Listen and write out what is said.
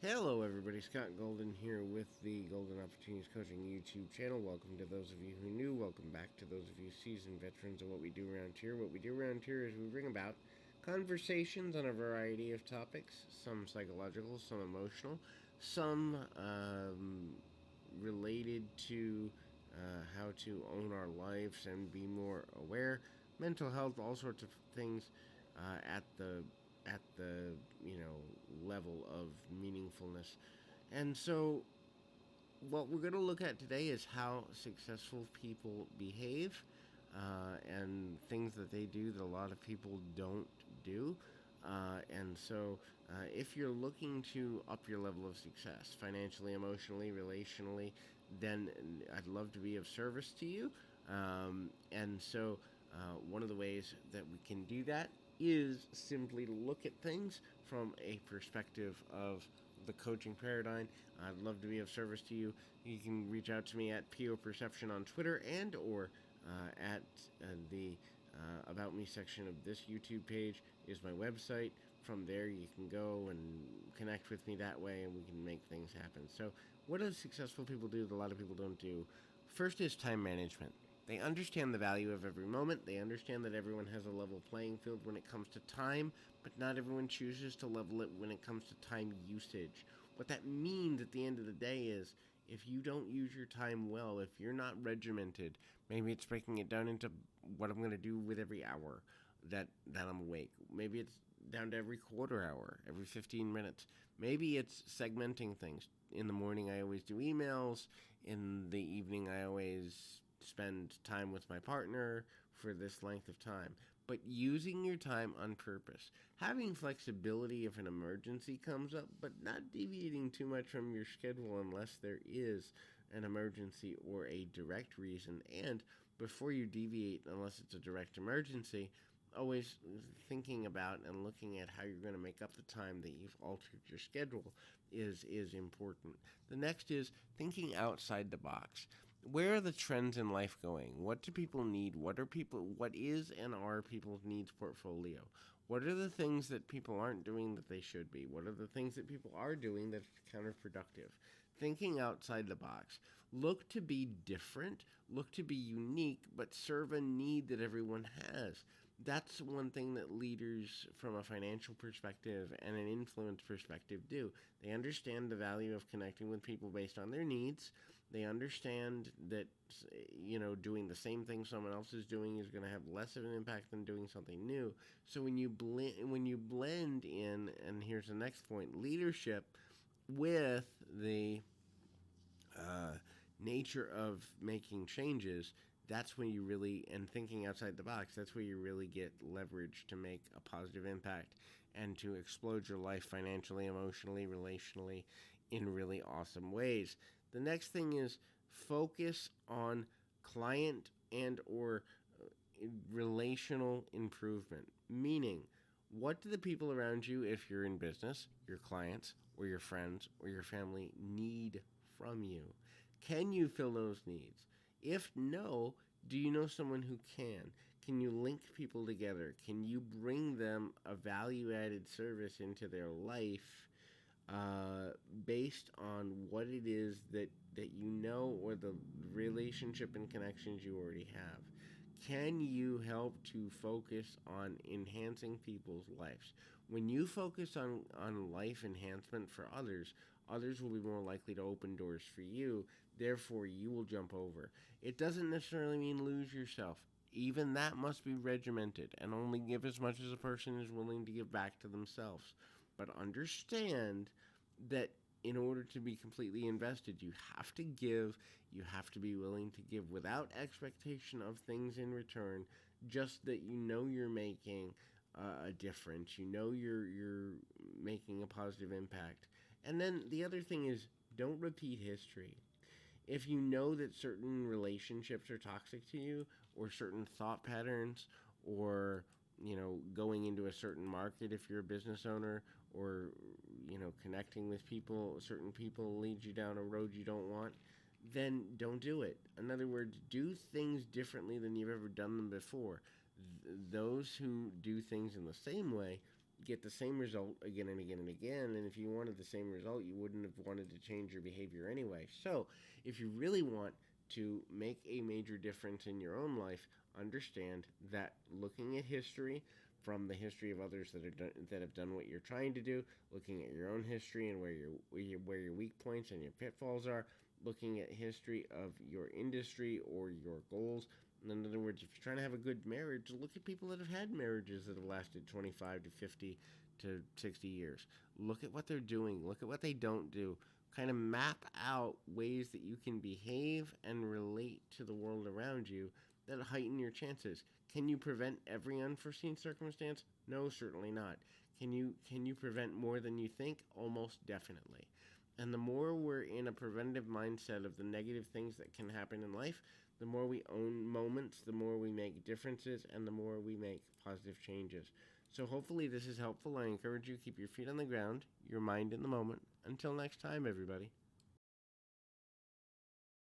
Hello, everybody. Scott Golden here with the Golden Opportunities Coaching YouTube channel. Welcome to those of you who are new. Welcome back to those of you seasoned veterans of what we do around here. What we do around here is we bring about conversations on a variety of topics, some psychological, some emotional, some related to how to own our lives and be more aware, mental health, all sorts of things at the level of meaningfulness. And so what we're going to look at today is how successful people behave, and things that they do that a lot of people don't do. If you're looking to up your level of success financially, emotionally, relationally, then I'd love to be of service to you. One of the ways that we can do that is simply to look at things from a perspective of the coaching paradigm. I'd love to be of service to you. You can reach out to me at PO Perception on Twitter and or at the About Me section of this YouTube page is my website. From there, you can go and connect with me that way, and we can make things happen. So, what do successful people do that a lot of people don't do? First is time management. They understand the value of every moment. They understand that everyone has a level playing field when it comes to time, but not everyone chooses to level it when it comes to time usage. What that means at the end of the day is if you don't use your time well, if you're not regimented, maybe it's breaking it down into what I'm going to do with every hour that I'm awake. Maybe it's down to every quarter hour, every 15 minutes. Maybe it's segmenting things. In the morning, I always do emails. In the evening, I always spend time with my partner for this length of time. But using your time on purpose, having flexibility if an emergency comes up, but not deviating too much from your schedule unless there is an emergency or a direct reason. And before you deviate, unless it's a direct emergency, always thinking about and looking at how you're going to make up the time that you've altered your schedule is important. The next is thinking outside the box. Where are the trends in life going? What do people need? What is and are people's needs portfolio? What are the things that people aren't doing that they should be? What are the things that people are doing that's counterproductive? Thinking outside the box. Look to be different, look to be unique, but serve a need that everyone has. That's one thing that leaders from a financial perspective and an influence perspective do. They understand the value of connecting with people based on their needs. They understand that doing the same thing someone else is doing is going to have less of an impact than doing something new. So when you blend in, and here's the next point, leadership with the nature of making changes, that's when you really, and thinking outside the box, that's where you really get leverage to make a positive impact and to explode your life financially, emotionally, relationally in really awesome ways. The next thing is focus on client and or relational improvement, meaning what do the people around you, if you're in business, your clients or your friends or your family, need from you? Can you fill those needs? If no, do you know someone who can? Can you link people together? Can you bring them a value added service into their life based on what it is that you know, or the relationship and connections you already have? Can you help to focus on enhancing people's lives? When you focus on life enhancement for others, others will be more likely to open doors for you. Therefore, you will jump over. It doesn't necessarily mean lose yourself. Even that must be regimented and only give as much as a person is willing to give back to themselves. But understand that in order to be completely invested, you have to give, you have to be willing to give without expectation of things in return, just that you know you're making a difference, you know you're making a positive impact. And then the other thing is, don't repeat history. If you know that certain relationships are toxic to you, or certain thought patterns, or going into a certain market if you're a business owner, or connecting with people, certain people lead you down a road you don't want, then don't do it. In other words, do things differently than you've ever done them before. Those who do things in the same way get the same result again and again and again. And if you wanted the same result, you wouldn't have wanted to change your behavior anyway. So, if you really want to make a major difference in your own life, understand that looking at history, from the history of others that have done what you're trying to do, looking at your own history and where your weak points and your pitfalls are, looking at history of your industry or your goals. In other words, if you're trying to have a good marriage, look at people that have had marriages that have lasted 25 to 50 to 60 years. Look at what they're doing. Look at what they don't do. Kind of map out ways that you can behave and relate to the world around you that heighten your chances. Can you prevent every unforeseen circumstance? No, certainly not. Can you prevent more than you think? Almost definitely. And the more we're in a preventative mindset of the negative things that can happen in life, the more we own moments, the more we make differences, and the more we make positive changes. So hopefully this is helpful. I encourage you to keep your feet on the ground, your mind in the moment. Until next time, everybody.